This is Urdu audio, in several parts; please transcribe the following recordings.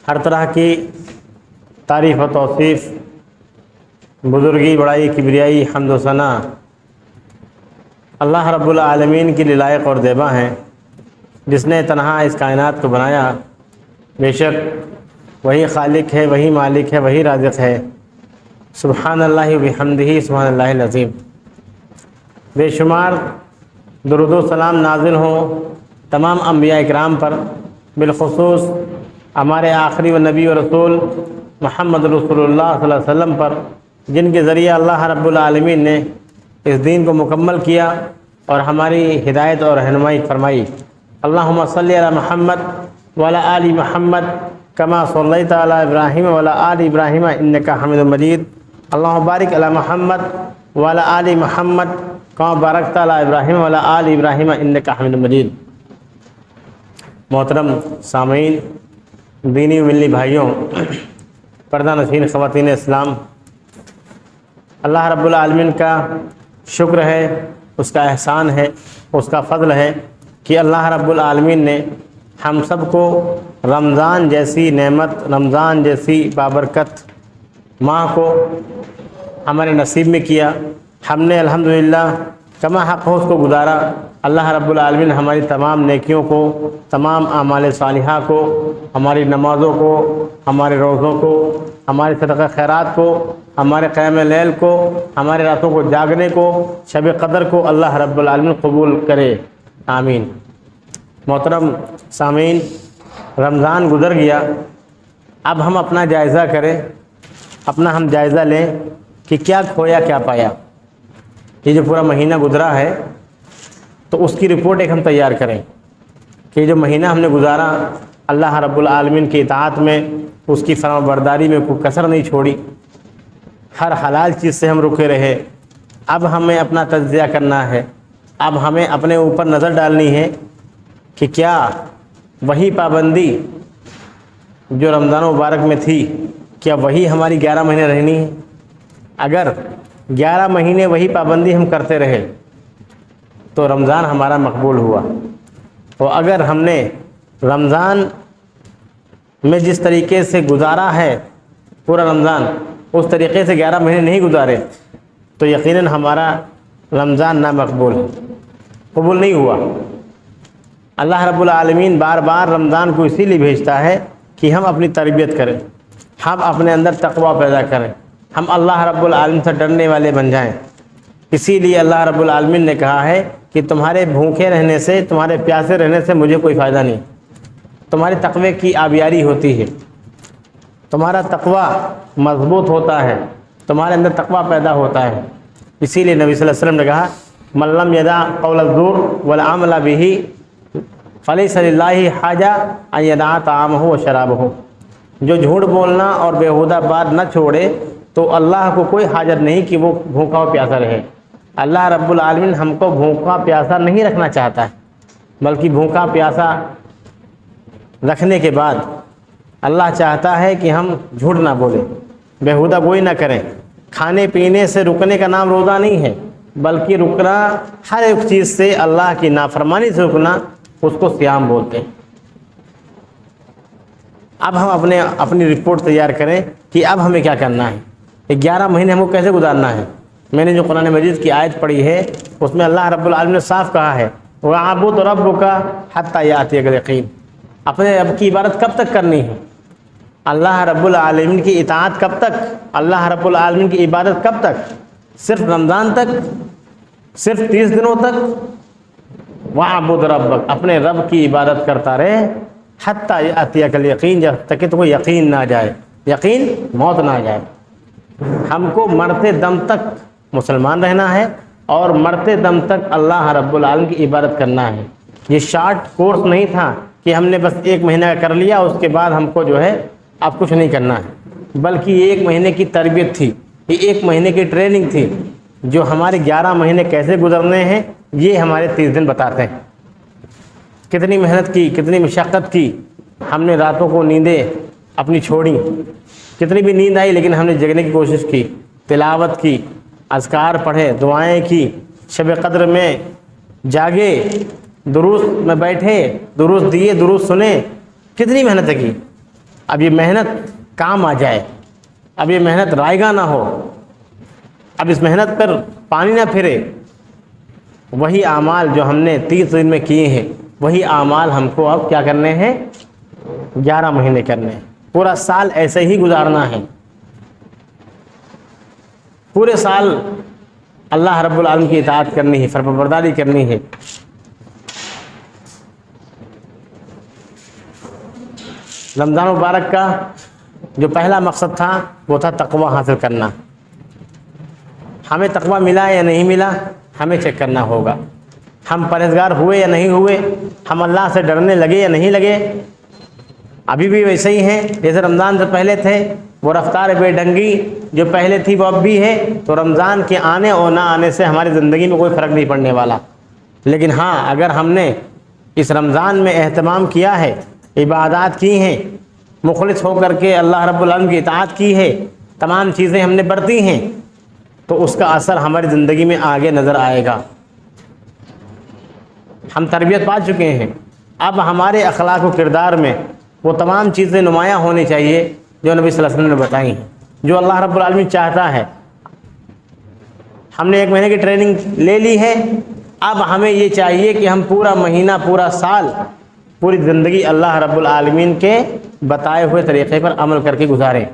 ہر طرح کی تعریف و توصیف، بزرگی، بڑائی، کبریائی، حمد و ثنا اللہ رب العالمین کی لائق اور دیبا ہیں، جس نے تنہا اس کائنات کو بنایا۔ بے شک وہی خالق ہے، وہی مالک ہے، وہی رازق ہے۔ سبحان اللہ و بحمدہ، سبحان اللہ العظیم۔ بے شمار درود و سلام نازل ہوں تمام انبیاء اکرام پر، بالخصوص ہمارے آخری و نبی و رسول محمد رسول اللہ صلی اللہ علیہ وسلم پر، جن کے ذریعے اللہ رب العالمین نے اس دین کو مکمل کیا اور ہماری ہدایت اور رہنمائی فرمائی۔ اللہم صلی علی محمد وعلی آل محمد کما صلیت علی ابراہیم وعلی آل ابراہیم انک حمید مجید۔ اللہم بارک علی محمد وعلی آل محمد کما بارکت علی ابراہیم وعلی آل ابراہیم انک حمید مجید۔ محترم سامعین، دینی و ملی بھائیوں، پردہ نشین خواتین اسلام، اللہ رب العالمین کا شکر ہے، اس کا احسان ہے، اس کا فضل ہے کہ اللہ رب العالمین نے ہم سب کو رمضان جیسی نعمت، رمضان جیسی بابرکت ماہ کو ہمارے نصیب میں کیا۔ ہم نے الحمدللہ کما حق ہو اس کو گزارا۔ اللہ رب العالمین ہماری تمام نیکیوں کو، تمام اعمال صالحہ کو، ہماری نمازوں کو، ہمارے روزوں کو، ہمارے صدقہ خیرات کو، ہمارے قیام لیل کو، ہمارے راتوں کو جاگنے کو، شب قدر کو اللہ رب العالمین قبول کرے، آمین۔ محترم سامعین، رمضان گزر گیا، اب ہم اپنا جائزہ کریں، اپنا ہم جائزہ لیں کہ کیا کھویا کیا پایا۔ یہ جو پورا مہینہ گزرا ہے تو اس کی رپورٹ ایک ہم تیار کریں کہ جو مہینہ ہم نے گزارا اللہ رب العالمین کی اطاعت میں، اس کی فرما برداری میں کوئی کسر نہیں چھوڑی، ہر حلال چیز سے ہم رکے رہے۔ اب ہمیں اپنا تجزیہ کرنا ہے، اب ہمیں اپنے اوپر نظر ڈالنی ہے کہ کیا وہی پابندی جو رمضان مبارک میں تھی، کیا وہی ہماری 11 مہینے رہنی ہے؟ اگر 11 مہینے وہی پابندی ہم کرتے رہے تو رمضان ہمارا مقبول ہوا، اور اگر ہم نے رمضان میں جس طریقے سے گزارا ہے پورا رمضان، اس طریقے سے 11 مہینے نہیں گزارے تو یقیناً ہمارا رمضان نامقبول ہے، قبول نہیں ہوا۔ اللہ رب العالمین بار بار رمضان کو اسی لیے بھیجتا ہے کہ ہم اپنی تربیت کریں، ہم اپنے اندر تقوی پیدا کریں، ہم اللہ رب العالمین سے ڈرنے والے بن جائیں۔ اسی لیے اللہ رب العالمین نے کہا ہے کہ تمہارے بھوکے رہنے سے، تمہارے پیاسے رہنے سے مجھے کوئی فائدہ نہیں، تمہارے تقوی کی آبیاری ہوتی ہے، تمہارا تقوی مضبوط ہوتا ہے، تمہارے اندر تقوی پیدا ہوتا ہے۔ اسی لیے نبی صلی اللہ علیہ وسلم نے کہا من لم یدع قول الزور والعمل به فلیس للہ حاجہ ان یدع طعامہ و شرابہ، جو جھوٹ بولنا اور بیہودہ بات نہ چھوڑے تو اللہ کو کوئی حاجت نہیں کہ وہ بھوکا و پیاسا رہے۔ اللہ رب العالمین ہم کو بھوکا پیاسا نہیں رکھنا چاہتا ہے، بلکہ بھوکا پیاسا رکھنے کے بعد اللہ چاہتا ہے کہ ہم جھوٹ نہ بولیں، بیہودہ گوئی نہ کریں۔ کھانے پینے سے رکنے کا نام روزہ نہیں ہے، بلکہ رکنا ہر ایک چیز سے، اللہ کی نافرمانی سے رکنا، اس کو صیام بولتے ہیں۔ اب ہم اپنی رپورٹ تیار کریں کہ اب ہمیں کیا کرنا ہے، 11 مہینے ہم کو کیسے گزارنا ہے۔ میں نے جو قرآن مجید کی آیت پڑھی ہے اس میں اللہ رب العالمین نے صاف کہا ہے وَاعْبُدْ رَبُّكَ حَتَّى يَأْتِيَكَ الْيَقِينُ، اپنے رب کی عبادت کب تک کرنی ہے، اللہ رب العالمین کی اطاعت کب تک، اللہ رب العالمین کی عبادت کب تک؟ صرف رمضان تک، صرف 30 دنوں تک؟ وَاعْبُدْ رَبَّكَ، اپنے رب کی عبادت کرتا رہے حَتَّى يَأْتِيَكَ الْيَقِينُ، جب تک کہ تمہیں یقین نہ جائے، یقین موت نہ جائے۔ ہم کو مرتے دم تک مسلمان رہنا ہے اور مرتے دم تک اللہ رب العالمین کی عبادت کرنا ہے۔ یہ شارٹ کورس نہیں تھا کہ ہم نے بس 1 مہینہ کر لیا اس کے بعد ہم کو جو ہے اب کچھ نہیں کرنا ہے، بلکہ یہ 1 مہینے کی تربیت تھی، یہ 1 مہینے کی ٹریننگ تھی، جو ہمارے 11 مہینے کیسے گزرنے ہیں یہ ہمارے 30 دن بتاتے ہیں۔ کتنی محنت کی، کتنی مشقت کی، ہم نے راتوں کو نیندیں اپنی چھوڑی، کتنی بھی نیند آئی لیکن ہم نے جگنے کی کوشش کی، تلاوت کی، اذکار پڑھے، دعائیں کی، شب قدر میں جاگے، دروس میں بیٹھے، دروس دیے، دروس سنے، کتنی محنت کی۔ اب یہ محنت کام آ جائے، اب یہ محنت رائگاں نہ ہو، اب اس محنت پر پانی نہ پھرے، وہی اعمال جو ہم نے 30 دن میں کیے ہیں وہی اعمال ہم کو اب کیا کرنے ہیں، 11 مہینے کرنے ہیں، پورا سال ایسے ہی گزارنا ہے، پورے سال اللہ رب العالمین کی اطاعت کرنی ہے، فرمانبرداری کرنی ہے۔ رمضان مبارک کا جو پہلا مقصد تھا وہ تھا تقوی حاصل کرنا۔ ہمیں تقوی ملا یا نہیں ملا ہمیں چیک کرنا ہوگا، ہم پرہیزگار ہوئے یا نہیں ہوئے، ہم اللہ سے ڈرنے لگے یا نہیں لگے، ابھی بھی ویسے ہی ہیں جیسے رمضان سے پہلے تھے، وہ رفتار بے ڈھنگی جو پہلے تھی وہ اب بھی ہے، تو رمضان کے آنے اور نہ آنے سے ہماری زندگی میں کوئی فرق نہیں پڑنے والا۔ لیکن ہاں اگر ہم نے اس رمضان میں اہتمام کیا ہے، عبادات کی ہیں، مخلص ہو کر کے اللہ رب العالمین کی اطاعت کی ہے، تمام چیزیں ہم نے برتی ہیں، تو اس کا اثر ہماری زندگی میں آگے نظر آئے گا۔ ہم تربیت پا چکے ہیں، اب ہمارے اخلاق و کردار میں وہ تمام چیزیں نمایاں ہونی چاہیے جو نبی صلی اللہ علیہ وسلم نے بتائی ہیں، جو اللہ رب العالمین چاہتا ہے۔ ہم نے 1 مہینے کی ٹریننگ لے لی ہے، اب ہمیں یہ چاہیے کہ ہم پورا مہینہ، پورا سال، پوری زندگی اللہ رب العالمین کے بتائے ہوئے طریقے پر عمل کر کے گزاریں۔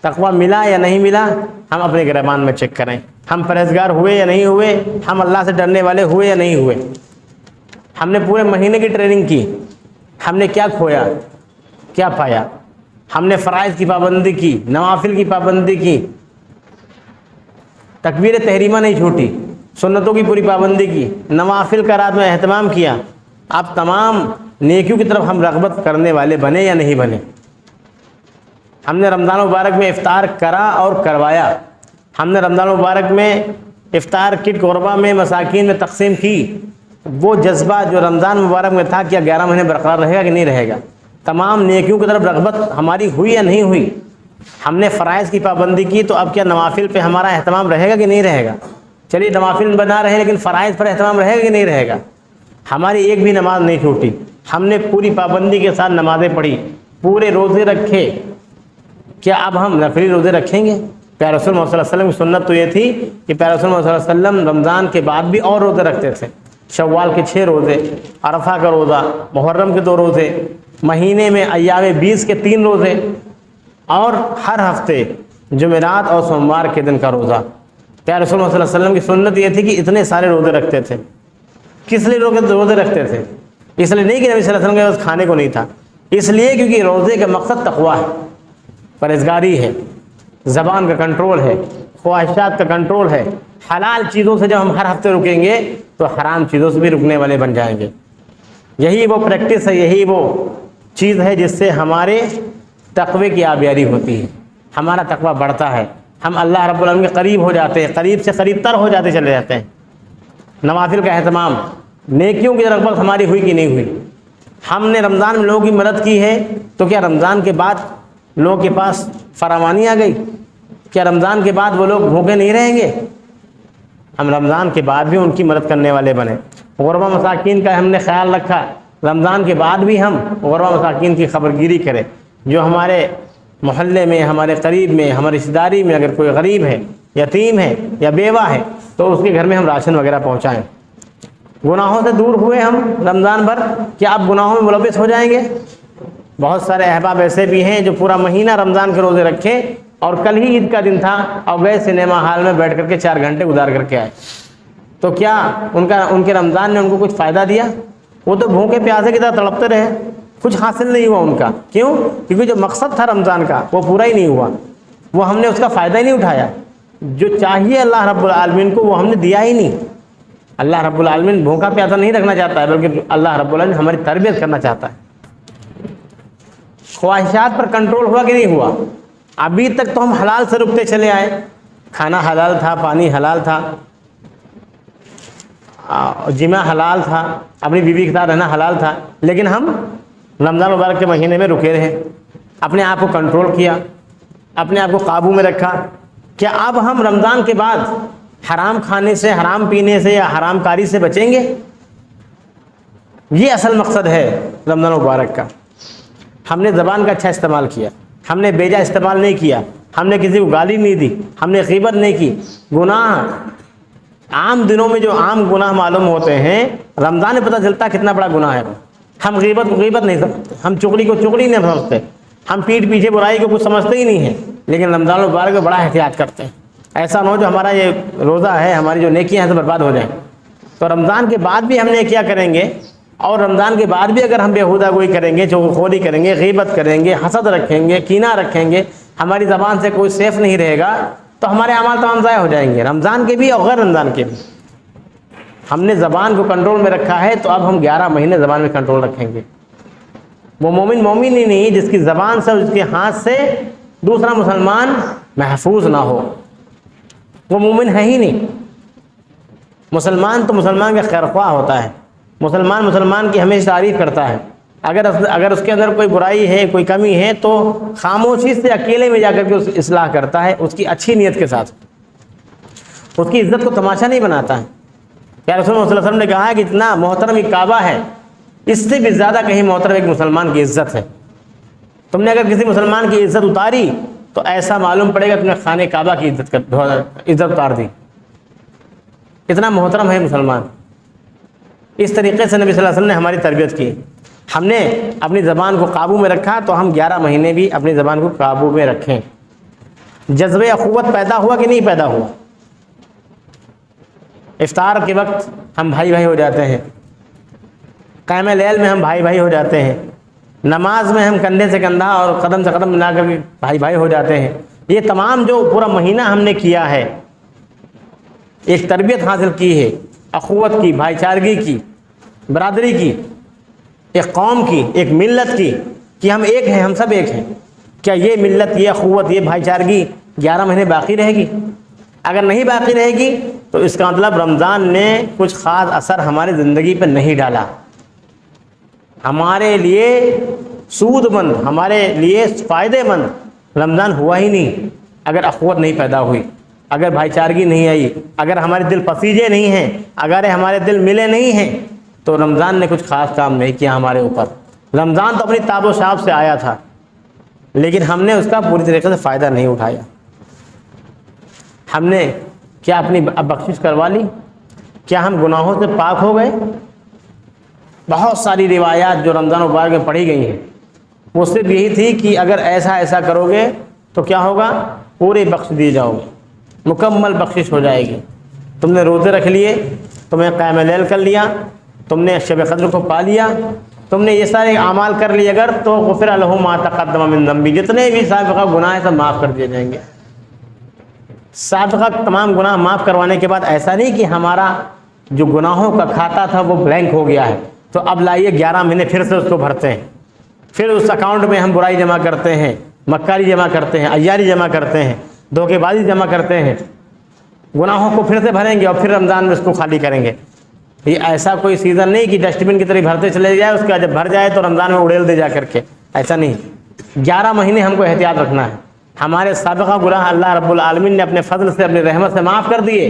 تقوی ملا یا نہیں ملا ہم اپنے گریبان میں چیک کریں، ہم پرہیزگار ہوئے یا نہیں ہوئے، ہم اللہ سے ڈرنے والے ہوئے یا نہیں ہوئے۔ ہم نے پورے مہینے کی ٹریننگ کی، ہم نے کیا کھویا کیا پایا؟ ہم نے فرائض کی پابندی کی، نوافل کی پابندی کی، تکبیر تحریمہ نہیں چھوٹی، سنتوں کی پوری پابندی کی، نوافل کا رات میں اہتمام کیا۔ اب تمام نیکیوں کی طرف ہم رغبت کرنے والے بنے یا نہیں بنے؟ ہم نے رمضان مبارک میں افطار کرا اور کروایا، ہم نے رمضان مبارک میں افطار کٹ غربا میں مساکین میں تقسیم کی، وہ جذبہ جو رمضان مبارک میں تھا کیا 11 مہینے برقرار رہے گا کہ نہیں رہے گا؟ تمام نیکیوں کی طرف رغبت ہماری ہوئی یا نہیں ہوئی؟ ہم نے فرائض کی پابندی کی، تو اب کیا نوافل پہ ہمارا اہتمام رہے گا کہ نہیں رہے گا؟ چلیے نوافل بنا رہے لیکن فرائض پر اہتمام رہے گا کہ نہیں رہے گا؟ ہماری ایک بھی نماز نہیں چھوٹی، ہم نے پوری پابندی کے ساتھ نمازیں پڑھی، پورے روزے رکھے، کیا اب ہم نفلی روزے رکھیں گے؟ پیارے رسول محمد صلی اللہ علیہ وسلم کی سنت تو یہ تھی کہ پیارے رسول محمد صلی اللہ علیہ وسلم رمضان کے بعد بھی اور روزے رکھتے تھے، شوال کے 6 روزے، عرفہ کا روزہ، محرم کے 2 روزے، مہینے میں ایام 20 کے 3 روزے، اور ہر ہفتے جمعرات اور سوموار کے دن کا روزہ۔ پیارے رسول محمد صلی اللہ علیہ وسلم کی سنت یہ تھی کہ اتنے سارے روزے رکھتے تھے۔ کس لیے روزے رکھتے تھے؟ اس لیے نہیں کہ نبی صلی اللہ علیہ وسلم کے پاس کھانے کو نہیں تھا، اس لیے کیونکہ روزے کا مقصد تقویٰ ہے، پرہیزگاری ہے، زبان کا کنٹرول ہے، خواہشات کا کنٹرول ہے۔ حلال چیزوں سے جب ہم ہر ہفتے رکیں گے تو حرام چیزوں سے بھی رکنے والے بن جائیں گے۔ یہی وہ پریکٹس ہے، یہی وہ چیز ہے جس سے ہمارے تقوی کی آبیاری ہوتی ہے، ہمارا تقوی بڑھتا ہے، ہم اللہ رب العالمین کے قریب ہو جاتے ہیں، قریب سے قریب تر ہو جاتے چلے جاتے ہیں۔ نوافل کا اہتمام، نیکیوں کی رغبت ہماری ہوئی کہ نہیں ہوئی؟ ہم نے رمضان میں لوگوں کی مدد کی ہے، تو کیا رمضان کے بعد لوگوں کے پاس فراوانی آ گئی؟ کیا رمضان کے بعد وہ لوگ بھوکے نہیں رہیں گے؟ ہم رمضان کے بعد بھی ان کی مدد کرنے والے بنے، غربا مساکین کا ہم نے خیال رکھا، رمضان کے بعد بھی ہم غربا مساکین کی خبرگیری کریں، جو ہمارے محلے میں، ہمارے قریب میں، ہماری رشتہ داری میں اگر کوئی غریب ہے، یتیم ہے یا بیوہ ہے تو اس کے گھر میں ہم راشن وغیرہ پہنچائیں۔ گناہوں سے دور ہوئے ہم رمضان بھر، کیا آپ گناہوں میں ملوث ہو جائیں گے؟ بہت سارے احباب ایسے بھی ہیں جو پورا مہینہ رمضان کے روزے رکھے اور کل ہی عید کا دن تھا اور گئے سنیما ہال میں بیٹھ کر کے 4 گھنٹے گزار کر کے آئے، تو کیا ان کے رمضان نے ان کو کچھ فائدہ دیا؟ وہ تو بھوکے پیاسے کی طرح تڑپتے رہے، کچھ حاصل نہیں ہوا ان کا۔ کیوں؟ کیونکہ جو مقصد تھا رمضان کا وہ پورا ہی نہیں ہوا، وہ ہم نے اس کا فائدہ ہی نہیں اٹھایا، جو چاہیے اللہ رب العالمین کو وہ ہم نے دیا ہی نہیں۔ اللہ رب العالمین بھوکا پیاسا نہیں رکھنا چاہتا ہے، بلکہ اللہ رب العالمین ہماری تربیت کرنا چاہتا ہے۔ خواہشات پر کنٹرول ہوا کہ نہیں ہوا؟ ابھی تک تو ہم حلال سے رکتے چلے آئے، کھانا حلال تھا، پانی حلال تھا، جمع حلال تھا، اپنی بیوی کے ساتھ رہنا حلال تھا، لیکن ہم رمضان مبارک کے مہینے میں رکے رہے، اپنے آپ کو کنٹرول کیا، اپنے آپ کو قابو میں رکھا۔ کیا اب ہم رمضان کے بعد حرام کھانے سے، حرام پینے سے یا حرام کاری سے بچیں گے؟ یہ اصل مقصد ہے رمضان مبارک کا۔ ہم نے زبان کا اچھا استعمال کیا، ہم نے بیجا استعمال نہیں کیا، ہم نے کسی کو گالی نہیں دی، ہم نے غیبت نہیں کی۔ گناہ عام دنوں میں جو عام گناہ معلوم ہوتے ہیں، رمضان میں پتہ چلتا کتنا بڑا گناہ ہے۔ ہم غیبت کو غیبت نہیں سمجھتے، ہم چغلی کو چغلی نہیں سمجھتے، ہم پیٹھ پیچھے برائی کو کچھ سمجھتے ہی نہیں ہیں، لیکن رمضان المبارک میں بڑا احتیاط کرتے ہیں۔ ایسا نہ ہو جو ہمارا یہ روزہ ہے، ہماری جو نیکیاں ہیں تو برباد ہو جائیں۔ تو رمضان کے بعد بھی ہم نے کیا کریں گے، اور رمضان کے بعد بھی اگر ہم بیہودہ گوئی کریں گے، چغلخوری کریں گے، غیبت کریں گے، حسد رکھیں گے، کینہ رکھیں گے، ہماری زبان سے کوئی سیف نہیں رہے گا، تو ہمارے اعمال تمام ضائع ہو جائیں گے، رمضان کے بھی اور غیر رمضان کے بھی۔ ہم نے زبان کو کنٹرول میں رکھا ہے، تو اب ہم 11 مہینے زبان میں کنٹرول رکھیں گے۔ وہ مومن ہی نہیں جس کی زبان سے اور جس کے ہاتھ سے دوسرا مسلمان محفوظ نہ ہو، وہ مومن ہے ہی نہیں۔ مسلمان تو مسلمان کا خیر خواہ ہوتا ہے، مسلمان کی ہمیشہ تعریف کرتا ہے۔ اگر اس کے اندر کوئی برائی ہے، کوئی کمی ہے، تو خاموشی سے اکیلے میں جا کر کے اس کی اصلاح کرتا ہے، اس کی اچھی نیت کے ساتھ، اس کی عزت کو تماشا نہیں بناتا ہے۔ کیا رسول اللہ صلی اللہ علیہ وسلم نے کہا ہے کہ اتنا محترم ایک کعبہ ہے، اس سے بھی زیادہ کہیں محترم ایک مسلمان کی عزت ہے۔ تم نے اگر کسی مسلمان کی عزت اتاری تو ایسا معلوم پڑے گا تم نے خانہ کعبہ کی عزت اتار دی۔ اتنا محترم ہے مسلمان۔ اس طریقے سے نبی صلی اللہ علیہ وسلم نے ہماری تربیت کی۔ ہم نے اپنی زبان کو قابو میں رکھا، تو ہم 11 مہینے بھی اپنی زبان کو قابو میں رکھیں۔ جذبہ اخوت پیدا ہوا کہ نہیں پیدا ہوا؟ افطار کے وقت ہم بھائی بھائی ہو جاتے ہیں، قیام لیل میں ہم بھائی بھائی ہو جاتے ہیں، نماز میں ہم کندھے سے کندھا اور قدم سے قدم ملا کر کے بھائی بھائی ہو جاتے ہیں۔ یہ تمام جو پورا مہینہ ہم نے کیا ہے، ایک تربیت حاصل کی ہے اخوت کی، بھائی چارگی کی، برادری کی، ایک قوم کی، ایک ملت کی، کہ ہم ایک ہیں، ہم سب ایک ہیں۔ کیا یہ ملت، یہ اخوت، یہ بھائی چارگی 11 مہینے باقی رہے گی؟ اگر نہیں باقی رہے گی تو اس کا مطلب رمضان نے کچھ خاص اثر ہماری زندگی پر نہیں ڈالا، ہمارے لیے سود مند، ہمارے لیے فائدے مند رمضان ہوا ہی نہیں۔ اگر اخوت نہیں پیدا ہوئی، اگر بھائی چارگی نہیں آئی، اگر ہمارے دل پسیجے نہیں ہیں، اگر ہمارے دل ملے نہیں ہیں، تو رمضان نے کچھ خاص کام نہیں کیا ہمارے اوپر۔ رمضان تو اپنی تاب و شاب سے آیا تھا، لیکن ہم نے اس کا پوری طریقے سے فائدہ نہیں اٹھایا۔ ہم نے کیا اپنی بخشش کروا لی؟ کیا ہم گناہوں سے پاک ہو گئے؟ بہت ساری روایات جو رمضان مبارک میں پڑھی گئی ہیں، وہ صرف یہی تھی کہ اگر ایسا ایسا کرو گے تو کیا ہوگا؟ پورے بخش دیے جاؤ گے، مکمل بخشش ہو جائے گی۔ تم نے روزے رکھ لیے، تم نے قیام لیل کر لیا، تم نے شب قدر کو پا لیا، تم نے یہ سارے اعمال کر لیے اگر، تو غفر لہ ما تقدم من ذنبہ، جتنے بھی سابقہ گناہ ہیں سب معاف کر دیے جائیں گے۔ سابقہ تمام گناہ معاف کروانے کے بعد ایسا نہیں کہ ہمارا جو گناہوں کا کھاتا تھا وہ بلینک ہو گیا ہے، تو اب لائیے 11 مہینے پھر سے اس کو بھرتے ہیں، پھر اس اکاؤنٹ میں ہم برائی جمع کرتے ہیں، مکاری جمع کرتے ہیں، عیاری جمع کرتے ہیں، دھوکے بازی جمع کرتے ہیں، گناہوں کو پھر سے بھریں گے اور پھر رمضان میں اس کو خالی کریں گے۔ یہ ایسا کوئی سیزن نہیں کہ ڈسٹ بن کی طرح بھرتے چلے جائے، اس کا جب بھر جائے تو رمضان میں اڑیل دے جا کر کے، ایسا نہیں۔ 11 مہینے ہم کو احتیاط رکھنا ہے۔ ہمارے سابقہ گناہ اللہ رب العالمین نے اپنے فضل سے، اپنی رحمت سے معاف کر دیے،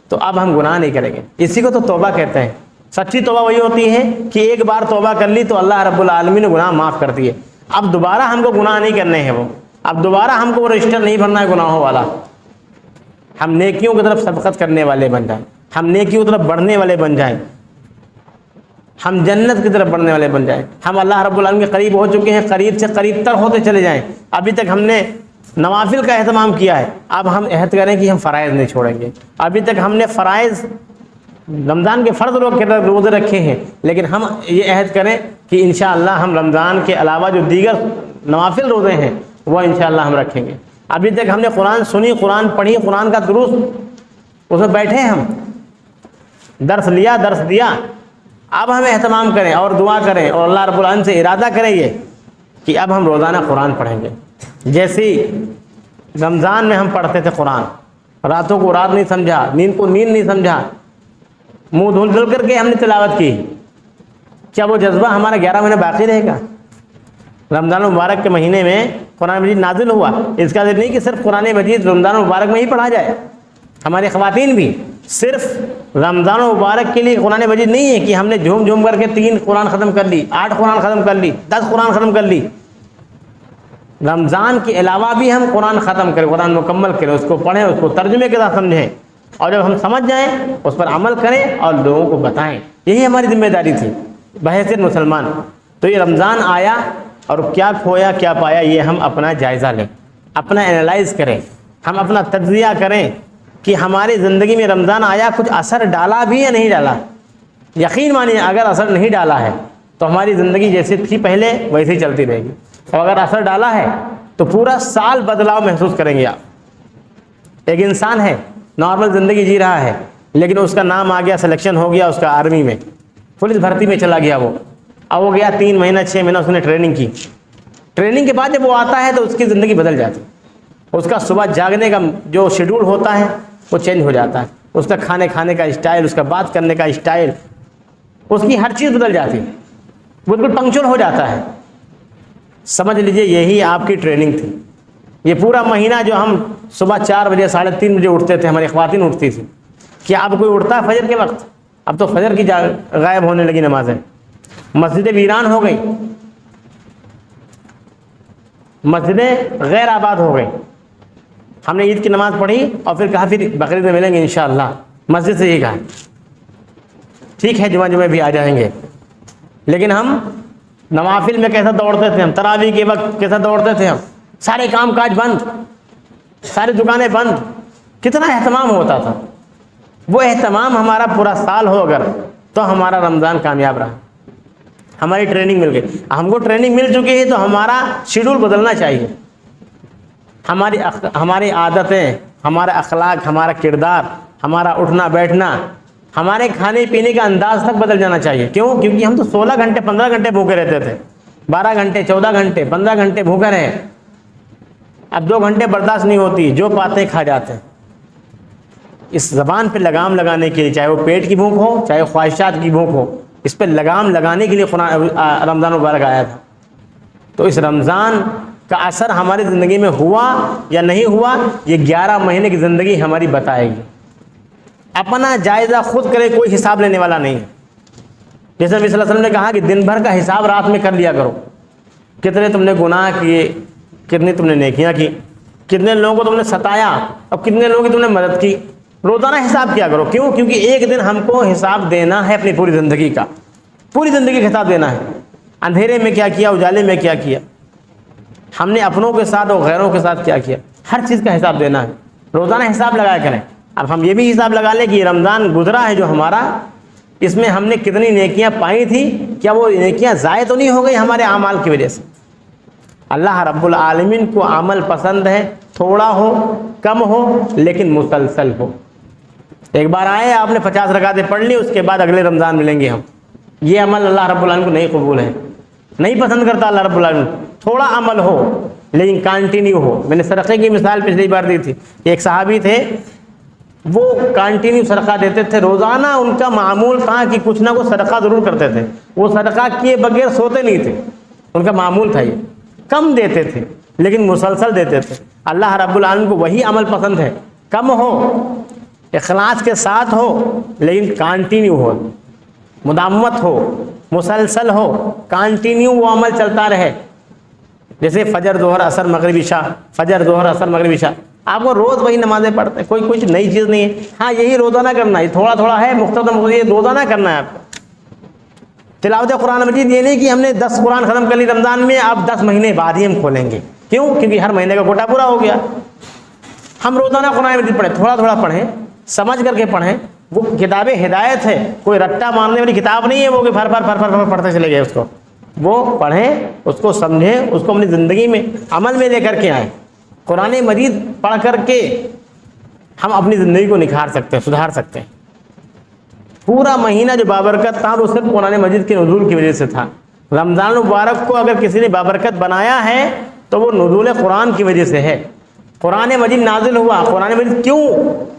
تو اب ہم گناہ نہیں کریں گے۔ اسی کو تو توبہ کہتے ہیں۔ سچی توبہ وہی ہوتی ہے کہ ایک بار توبہ کر لی تو اللہ رب العالمین نے گناہ معاف کر دیے، اب دوبارہ ہم کو گناہ نہیں کرنے ہیں، اب دوبارہ ہم کو وہ رجسٹر نہیں بھرنا ہے گناہوں والا۔ ہم نیکیوں کی طرف سبقت کرنے والے بن جائیں، ہم نیکیوں کی طرف بڑھنے والے بن جائیں، ہم جنت کی طرف بڑھنے والے بن جائیں، ہم اللہ رب العالمین کے قریب ہو چکے ہیں، قریب سے قریب تر ہوتے چلے جائیں۔ ابھی تک ہم نے نوافل کا اہتمام کیا ہے، اب ہم عہد کریں کہ ہم فرائض نہیں چھوڑیں گے۔ ابھی تک ہم نے فرائض رمضان کے فرض روزے رکھے ہیں، لیکن ہم یہ عہد کریں کہ انشاءاللہ ہم رمضان کے علاوہ جو دیگر نوافل روزے ہیں وہ انشاءاللہ ہم رکھیں گے۔ ابھی تک ہم نے قرآن سنی، قرآن پڑھی، قرآن کا دروس اس میں بیٹھے، ہم درس لیا، درس دیا، اب ہم اہتمام کریں اور دعا کریں اور اللہ رب العالمین سے ارادہ کریں یہ کہ اب ہم روزانہ قرآن پڑھیں گے۔ جیسی رمضان میں ہم پڑھتے تھے قرآن، راتوں کو رات نہیں سمجھا، نیند کو نیند نہیں سمجھا، منہ دھل دھل کر کے ہم نے تلاوت کی، کیا وہ جذبہ ہمارا 11 مہینے باقی رہے گا؟ رمضان مبارک کے مہینے میں قرآن مجید نازل ہوا، اس کا نہیں کہ صرف قرآن مجید رمضان مبارک میں ہی پڑھا جائے۔ ہماری خواتین بھی صرف رمضان مبارک کے لیے قرآن مجید نہیں ہے کہ ہم نے جھوم جھوم کر کے 3 قرآن ختم کر لی، 8 قرآن ختم کر لی، 10 قرآن ختم کر لی۔ رمضان کے علاوہ بھی ہم قرآن ختم کریں، قرآن مکمل کریں، اس کو پڑھیں، اس کو ترجمے کے ساتھ سمجھیں، اور جب ہم سمجھ جائیں اس پر عمل کریں اور لوگوں کو بتائیں۔ یہی ہماری ذمہ داری تھی بحیثیت مسلمان۔ تو یہ رمضان آیا اور کیا کھویا کیا پایا، یہ ہم اپنا جائزہ لیں، اپنا انالائز کریں، ہم اپنا تجزیہ کریں کہ ہماری زندگی میں رمضان آیا کچھ اثر ڈالا بھی یا نہیں ڈالا۔ یقین مانیے اگر اثر نہیں ڈالا ہے تو ہماری زندگی جیسی تھی پہلے ویسے ہی چلتی رہے گی، اور اگر اثر ڈالا ہے تو پورا سال بدلاؤ محسوس کریں گے آپ۔ ایک انسان ہے نارمل زندگی جی رہا ہے، لیکن اس کا نام آ گیا، سلیکشن ہو گیا اس کا آرمی میں، پولیس بھرتی میں چلا گیا وہ، اب وہ گیا 3 مہینہ 6 مہینہ اس نے ٹریننگ کی۔ ٹریننگ کے بعد جب وہ آتا ہے تو اس کی زندگی بدل جاتی ہے، اس کا صبح جاگنے کا جو شیڈول ہوتا ہے وہ چینج ہو جاتا ہے، اس کا کھانے کا اسٹائل، اس کا بات کرنے کا اسٹائل، اس کی ہر چیز بدل جاتی ہے، بالکل پنکچوئل ہو جاتا ہے۔ سمجھ لیجئے یہی آپ کی ٹریننگ تھی۔ یہ پورا مہینہ جو ہم صبح 4 بجے 3:30 بجے اٹھتے تھے، ہماری خواتین اٹھتی تھی، کیا اب کوئی اٹھتا ہے فجر کے وقت؟ اب تو فجر کی غائب ہونے لگی نمازیں، مسجدیں ویران ہو گئی، مسجدیں غیر آباد ہو گئی۔ ہم نے عید کی نماز پڑھی اور پھر کہا پھر بقرعید میں ملیں گے انشاءاللہ، مسجد سے یہ کہا ٹھیک ہے جمعہ بھی آ جائیں گے، لیکن ہم نوافل میں کیسا دوڑتے تھے، ہم تراویح کے وقت کیسا دوڑتے تھے، ہم سارے کام کاج بند، ساری دکانیں بند، کتنا اہتمام ہوتا تھا۔ وہ اہتمام ہمارا پورا سال ہو اگر تو ہمارا رمضان کامیاب رہا، ہماری ٹریننگ مل گئی۔ ہم کو ٹریننگ مل چکی ہے تو ہمارا شیڈول بدلنا چاہیے، ہماری عادتیں، ہمارا اخلاق، ہمارا کردار، ہمارا اٹھنا بیٹھنا، ہمارے کھانے پینے کا انداز تک بدل جانا چاہیے۔ کیوں؟ کیونکہ ہم تو 16 گھنٹے 15 گھنٹے بھوکے رہتے تھے، 12 گھنٹے 14 گھنٹے 15 گھنٹے بھوکے رہے، اب 2 گھنٹے برداشت نہیں ہوتی، جو پاتے کھا جاتے ہیں۔ اس زبان پہ لگام لگانے کے لیے، چاہے وہ پیٹ کی بھوک ہو چاہے خواہشات کی بھوک ہو، اس پہ لگام لگانے کے لیے رمضان مبارک آیا تھا۔ تو اس رمضان کا اثر ہماری زندگی میں ہوا یا نہیں ہوا، یہ 11 مہینے کی زندگی ہماری بتائے گی۔ اپنا جائزہ خود کرے، کوئی حساب لینے والا نہیں ہے۔ جیسے نبی صلی اللہ علیہ وسلم نے کہا کہ دن بھر کا حساب رات میں کر لیا کرو، کتنے تم نے گناہ کیے، کتنی تم نے نیکیاں کی، کتنے لوگوں کو تم نے ستایا اور کتنے لوگوں کی تم نے مدد کی، روزانہ حساب کیا کرو۔ کیوں؟ کیونکہ ایک دن ہم کو حساب دینا ہے اپنی پوری زندگی کا، پوری زندگی کا حساب دینا ہے، اندھیرے میں کیا کیا، اجالے میں کیا کیا، ہم نے اپنوں کے ساتھ اور غیروں کے ساتھ کیا کیا، ہر چیز کا حساب دینا ہے، روزانہ حساب لگایا کریں۔ اب ہم یہ بھی حساب لگا لیں کہ یہ رمضان گزرا ہے جو ہمارا، اس میں ہم نے کتنی نیکیاں پائی تھی، کیا وہ نیکیاں ضائع تو نہیں ہو گئی ہمارے اعمال کی وجہ سے؟ اللہ رب العالمین کو عمل پسند ہے، تھوڑا ہو کم ہو لیکن مسلسل ہو۔ ایک بار آئے آپ نے 50 رکعتیں پڑھ لی، اس کے بعد اگلے رمضان ملیں گے ہم، یہ عمل اللہ رب العالمین کو نہیں قبول ہے، نہیں پسند کرتا اللہ رب العالمین۔ تھوڑا عمل ہو لیکن کانٹینیو ہو۔ میں نے صدقے کی مثال پچھلی بار دی تھی، ایک صحابی تھے وہ کانٹینیو صدقہ دیتے تھے، روزانہ ان کا معمول تھا کہ کچھ نہ کچھ صدقہ ضرور کرتے تھے، وہ صدقہ کیے بغیر سوتے نہیں تھے، ان کا معمول تھا۔ یہ کم دیتے تھے لیکن مسلسل دیتے تھے۔ اللہ رب العالمین کو وہی عمل پسند ہے، کم ہو، اخلاص کے ساتھ ہو لیکن کانٹینیو ہو، مداومت ہو، مسلسل ہو، کانٹینیو وہ عمل چلتا رہے۔ جیسے فجر ظہر عصر مغرب عشاء، فجر ظہر عصر مغرب عشاء، آپ کو روز وہی نمازیں پڑھتے ہیں، کوئی کچھ نئی چیز نہیں ہے۔ ہاں یہی روزانہ کرنا ہے، تھوڑا تھوڑا ہے، مختصر یہ روزانہ کرنا ہے آپ کو۔ تلاوت قرآن مجید یہ نہیں کہ ہم نے 10 قرآن ختم کر لی رمضان میں، اب 10 مہینے بعد ہی ہم کھولیں گے۔ کیوں؟ کیونکہ ہر مہینے کا کوٹا پورا ہو گیا۔ ہم روزانہ قرآن مجید پڑھیں، تھوڑا تھوڑا پڑھیں، سمجھ کر کے پڑھیں۔ وہ کتاب ہدایت ہے، کوئی رٹا مارنے والی کتاب نہیں ہے وہ کہ پھر پڑھتے چلے گئے اس کو۔ وہ پڑھیں، اس کو سمجھیں، اس کو اپنی زندگی میں عمل میں لے کر کے آئیں۔ قرآن مجید پڑھ کر کے ہم اپنی زندگی کو نکھار سکتے ہیں، سدھار سکتے ہیں۔ پورا مہینہ جو بابرکت تھا وہ صرف قرآن مجید کے نزول کی وجہ سے تھا۔ رمضان المبارک کو اگر کسی نے بابرکت بنایا ہے تو وہ نزول قرآن کی وجہ سے ہے۔ قرآن مجید نازل ہوا، قرآن مجید کیوں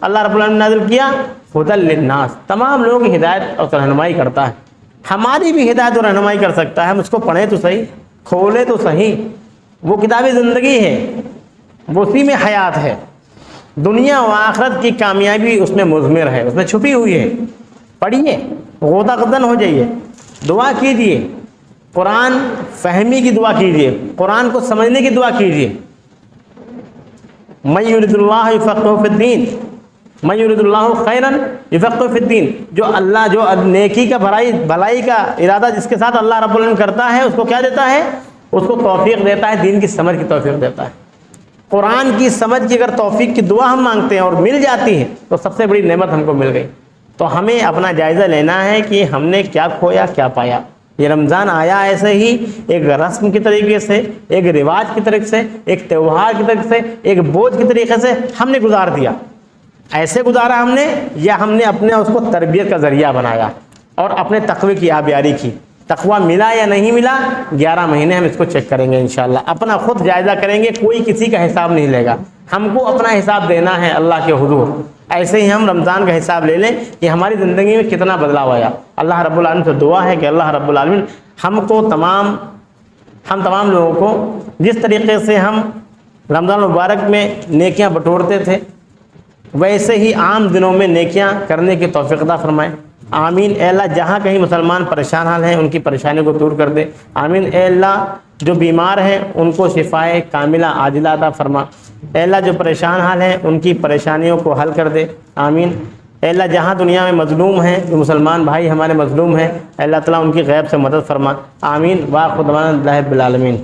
اللہ رب العالمین نے نازل کیا؟ ہدی للناس، تمام لوگوں کی ہدایت اور رہنمائی کرتا ہے، ہماری بھی ہدایت اور رہنمائی کر سکتا ہے۔ ہم اس کو پڑھیں تو صحیح، کھولیں تو صحیح۔ وہ کتاب زندگی ہے، وہ اسی میں حیات ہے، دنیا و آخرت کی کامیابی اس میں مضمر ہے، اس میں چھپی ہوئی ہے۔ پڑھیے، غوطہ قدن ہو جائیے، دعا کیجیے، قرآن فہمی کی دعا کیجیے، قرآن کو سمجھنے کی دعا کیجیے۔ من یرید اللہ یفقہہ فی الدین، من یرید اللہ خیرا یفقہہ فی الدین، جو نیکی کا بھلائی کا ارادہ جس کے ساتھ اللہ رب العالمین کرتا ہے، اس کو کیا دیتا ہے؟ اس کو توفیق دیتا ہے، دین کی سمجھ کی توفیق دیتا ہے۔ قرآن کی سمجھ کی اگر توفیق کی دعا ہم مانگتے ہیں اور مل جاتی ہے تو سب سے بڑی نعمت ہم کو مل گئی۔ تو ہمیں اپنا جائزہ لینا ہے کہ ہم نے کیا کھویا کیا پایا۔ یہ رمضان آیا ایسے ہی ایک رسم کی طریقے سے، ایک رواج کی طریقے سے، ایک تہوار کی طریقے سے، ایک بوجھ کی طریقے سے ہم نے گزار دیا۔ ایسے گزارا ہم نے، یا ہم نے اپنے اس کو تربیت کا ذریعہ بنایا اور اپنے تقوی کی آبیاری کی؟ تقوی ملا یا نہیں ملا، 11 مہینے ہم اس کو چیک کریں گے انشاءاللہ، اپنا خود جائزہ کریں گے، کوئی کسی کا حساب نہیں لے گا، ہم کو اپنا حساب دینا ہے اللہ کے حضور۔ ایسے ہی ہم رمضان کا حساب لے لیں کہ ہماری زندگی میں کتنا بدلاؤ آیا۔ اللہ رب العالمین سے دعا ہے کہ اللہ رب العالمین ہم تمام لوگوں کو جس طریقے سے ہم رمضان مبارک میں نیکیاں بٹورتے تھے، ویسے ہی عام دنوں میں نیکیاں کرنے کی توفیق عطا فرمائے۔ آمین۔ اے اللہ جہاں کہیں مسلمان پریشان حال ہیں ان کی پریشانیوں کو دور کر دے۔ آمین۔ اے اللہ جو بیمار ہیں ان کو شفائے کاملہ عاجلہ عطا فرما۔ اے اللہ جو پریشان حال ہیں ان کی پریشانیوں کو حل کر دے۔ آمین۔ اے اللہ جہاں دنیا میں مظلوم ہیں، جو مسلمان بھائی ہمارے مظلوم ہیں، اے اللہ تعالیٰ ان کی غیب سے مدد فرما۔ آمین۔ وآخر دعوانا الحمد للہ رب العالمین۔